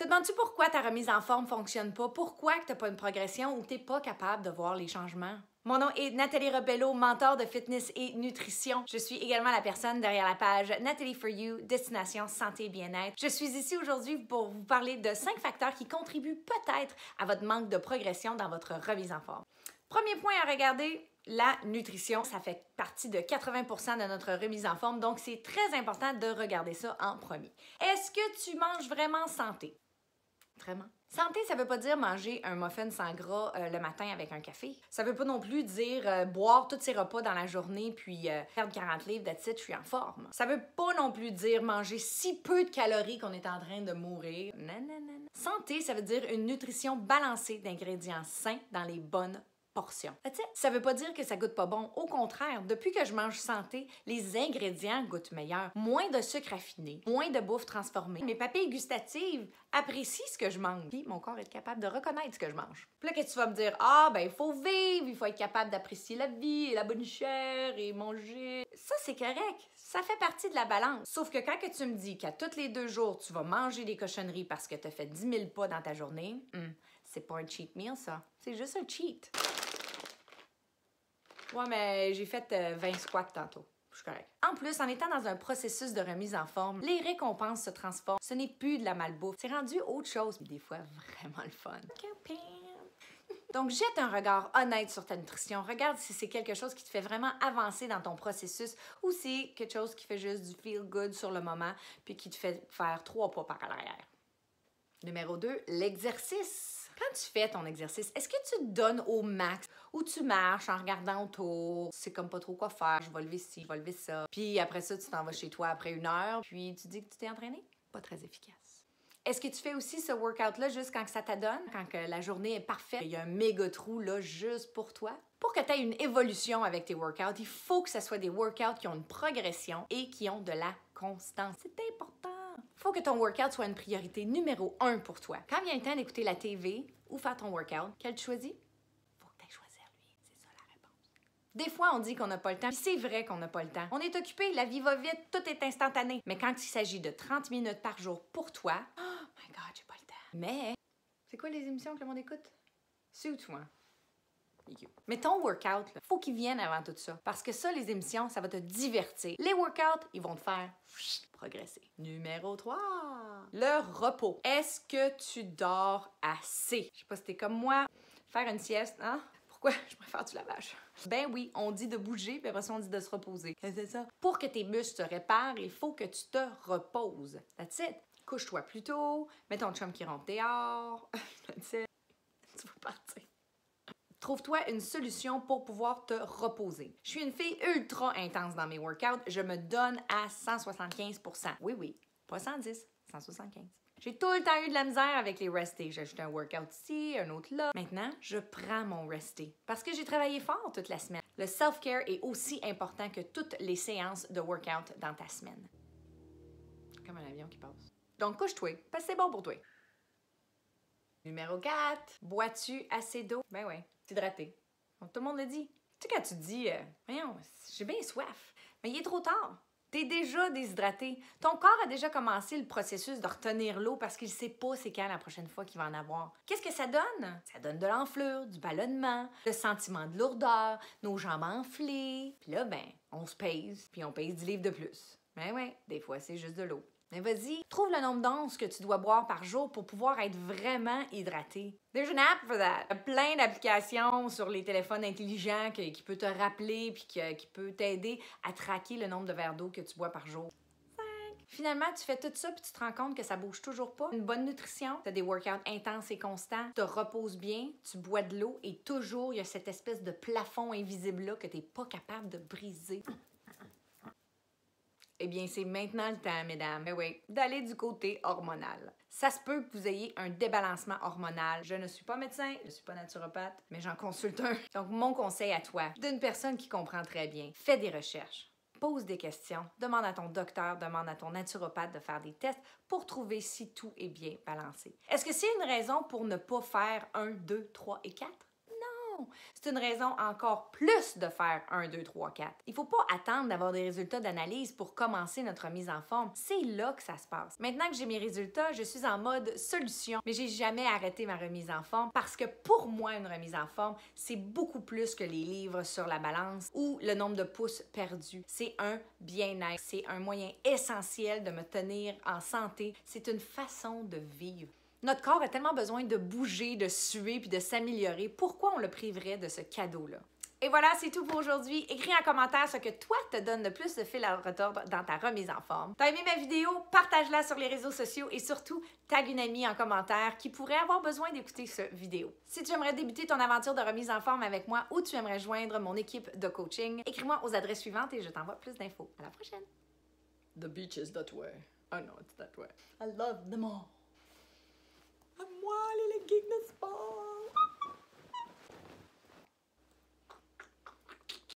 Te demandes-tu pourquoi ta remise en forme fonctionne pas? Pourquoi que t'as pas une progression ou que t'es pas capable de voir les changements? Mon nom est Nathalie Rebello, mentor de fitness et nutrition. Je suis également la personne derrière la page Nathalie for You, destination santé et bien-être. Je suis ici aujourd'hui pour vous parler de 5 facteurs qui contribuent peut-être à votre manque de progression dans votre remise en forme. Premier point à regarder, la nutrition. Ça fait partie de 80% de notre remise en forme, donc c'est très important de regarder ça en premier. Est-ce que tu manges vraiment santé? Vraiment? Santé, ça veut pas dire manger un muffin sans gras le matin avec un café. Ça veut pas non plus dire boire tous ses repas dans la journée puis perdre 40 livres, that's it, je suis en forme. Ça veut pas non plus dire manger si peu de calories qu'on est en train de mourir. Non, non, non. Santé, ça veut dire une nutrition balancée d'ingrédients sains dans les bonnes portions. Ça veut pas dire que ça goûte pas bon. Au contraire, depuis que je mange santé, les ingrédients goûtent meilleur. Moins de sucre raffiné, moins de bouffe transformée. Mes papilles gustatives apprécient ce que je mange. Puis mon corps est capable de reconnaître ce que je mange. Puis là que tu vas me dire, ah ben il faut vivre, il faut être capable d'apprécier la vie et la bonne chair et manger. Ça c'est correct. Ça fait partie de la balance. Sauf que quand que tu me dis qu'à tous les 2 jours, tu vas manger des cochonneries parce que tu as fait 10 000 pas dans ta journée, c'est pas un cheat meal, ça. C'est juste un cheat. Ouais, mais j'ai fait 20 squats tantôt. Je suis correcte. En plus, en étant dans un processus de remise en forme, les récompenses se transforment. Ce n'est plus de la malbouffe. C'est rendu autre chose, mais des fois vraiment le fun. Donc, jette un regard honnête sur ta nutrition. Regarde si c'est quelque chose qui te fait vraiment avancer dans ton processus ou c'est quelque chose qui fait juste du feel good sur le moment puis qui te fait faire 3 pas par l'arrière. Numéro 2, l'exercice. Quand tu fais ton exercice, est-ce que tu te donnes au max ou tu marches en regardant autour? C'est comme pas trop quoi faire. Je vais lever ci, je vais lever ça. Puis après ça, tu t'en vas chez toi après 1 heure, puis tu dis que tu t'es entraîné? Pas très efficace. Est-ce que tu fais aussi ce workout-là juste quand que ça t'adonne? Quand que la journée est parfaite, il y a un méga trou là juste pour toi? Pour que tu aies une évolution avec tes workouts, il faut que ce soit des workouts qui ont une progression et qui ont de la constance. C'est important. Il faut que ton workout soit une priorité numéro 1 pour toi. Quand vient le temps d'écouter la TV ou faire ton workout, quel tu choisis? Faut que tu ailles choisir lui. C'est ça la réponse. Des fois, on dit qu'on n'a pas le temps. Puis c'est vrai qu'on n'a pas le temps. On est occupé, la vie va vite, tout est instantané. Mais quand il s'agit de 30 minutes par jour pour toi, oh my God, j'ai pas le temps. Mais, c'est quoi les émissions que le monde écoute? Suit-moi. Mais ton workout, il faut qu'il vienne avant tout ça. Parce que ça, les émissions, ça va te divertir. Les workouts, ils vont te faire progresser. Numéro 3, le repos. Est-ce que tu dors assez? Je sais pas si t'es comme moi. Faire une sieste, hein? Pourquoi je préfère du lavage? Ben oui, on dit de bouger, puis après ça, on dit de se reposer. C'est ça. Pour que tes muscles se réparent, il faut que tu te reposes. That's it. Couche-toi plus tôt, mets ton chum qui rentre dehors. That's it. Tu vas partir. Trouve-toi une solution pour pouvoir te reposer. Je suis une fille ultra intense dans mes workouts. Je me donne à 175%. Oui, pas 110, 175. J'ai tout le temps eu de la misère avec les rest days. J'ajoute un workout ici, un autre là. Maintenant, je prends mon rest day parce que j'ai travaillé fort toute la semaine. Le self-care est aussi important que toutes les séances de workout dans ta semaine. Comme un avion qui passe. Donc, couche-toi, parce que c'est bon pour toi. Numéro 4. Bois-tu assez d'eau? Ben oui, t'hydrater. Donc, tout le monde le dit. Tu sais, quand tu te dis, voyons, j'ai bien soif, mais il est trop tard. T'es déjà déshydraté. Ton corps a déjà commencé le processus de retenir l'eau parce qu'il sait pas c'est quand la prochaine fois qu'il va en avoir. Qu'est-ce que ça donne? Ça donne de l'enflure, du ballonnement, le sentiment de lourdeur, nos jambes enflées. Puis là, ben, on se pèse, puis on pèse 10 livres de plus. Ben ouais, des fois, c'est juste de l'eau. Mais vas-y, trouve le nombre d'onces que tu dois boire par jour pour pouvoir être vraiment hydraté. There's an app for that. Il y a plein d'applications sur les téléphones intelligents qui peut te rappeler puis qui peut t'aider à traquer le nombre de verres d'eau que tu bois par jour. 5. Finalement, tu fais tout ça puis tu te rends compte que ça bouge toujours pas. Une bonne nutrition, tu as des workouts intenses et constants, tu te reposes bien, tu bois de l'eau et toujours il y a cette espèce de plafond invisible-là que tu n'es pas capable de briser. Eh bien, c'est maintenant le temps, mesdames, oui, d'aller du côté hormonal. Ça se peut que vous ayez un débalancement hormonal. Je ne suis pas médecin, je ne suis pas naturopathe, mais j'en consulte un. Donc, mon conseil à toi, d'une personne qui comprend très bien, fais des recherches, pose des questions, demande à ton docteur, demande à ton naturopathe de faire des tests pour trouver si tout est bien balancé. Est-ce que c'est une raison pour ne pas faire 1, 2, 3 et 4? Non, c'est une raison encore plus de faire 1, 2, 3, 4. Il faut pas attendre d'avoir des résultats d'analyse pour commencer notre remise en forme. C'est là que ça se passe. Maintenant que j'ai mes résultats, je suis en mode solution, mais j'ai jamais arrêté ma remise en forme parce que pour moi, une remise en forme, c'est beaucoup plus que les livres sur la balance ou le nombre de pouces perdus. C'est un bien-être, c'est un moyen essentiel de me tenir en santé, c'est une façon de vivre. Notre corps a tellement besoin de bouger, de suer puis de s'améliorer. Pourquoi on le priverait de ce cadeau-là? Et voilà, c'est tout pour aujourd'hui. Écris en commentaire ce que toi te donne le plus de fil à retordre dans ta remise en forme. T'as aimé ma vidéo? Partage-la sur les réseaux sociaux et surtout, tag une amie en commentaire qui pourrait avoir besoin d'écouter cette vidéo. Si tu aimerais débuter ton aventure de remise en forme avec moi ou tu aimerais joindre mon équipe de coaching, écris-moi aux adresses suivantes et je t'envoie plus d'infos. À la prochaine! The beach is that way. Oh no, it's that way. I love them all. À moi, les leggings de sport!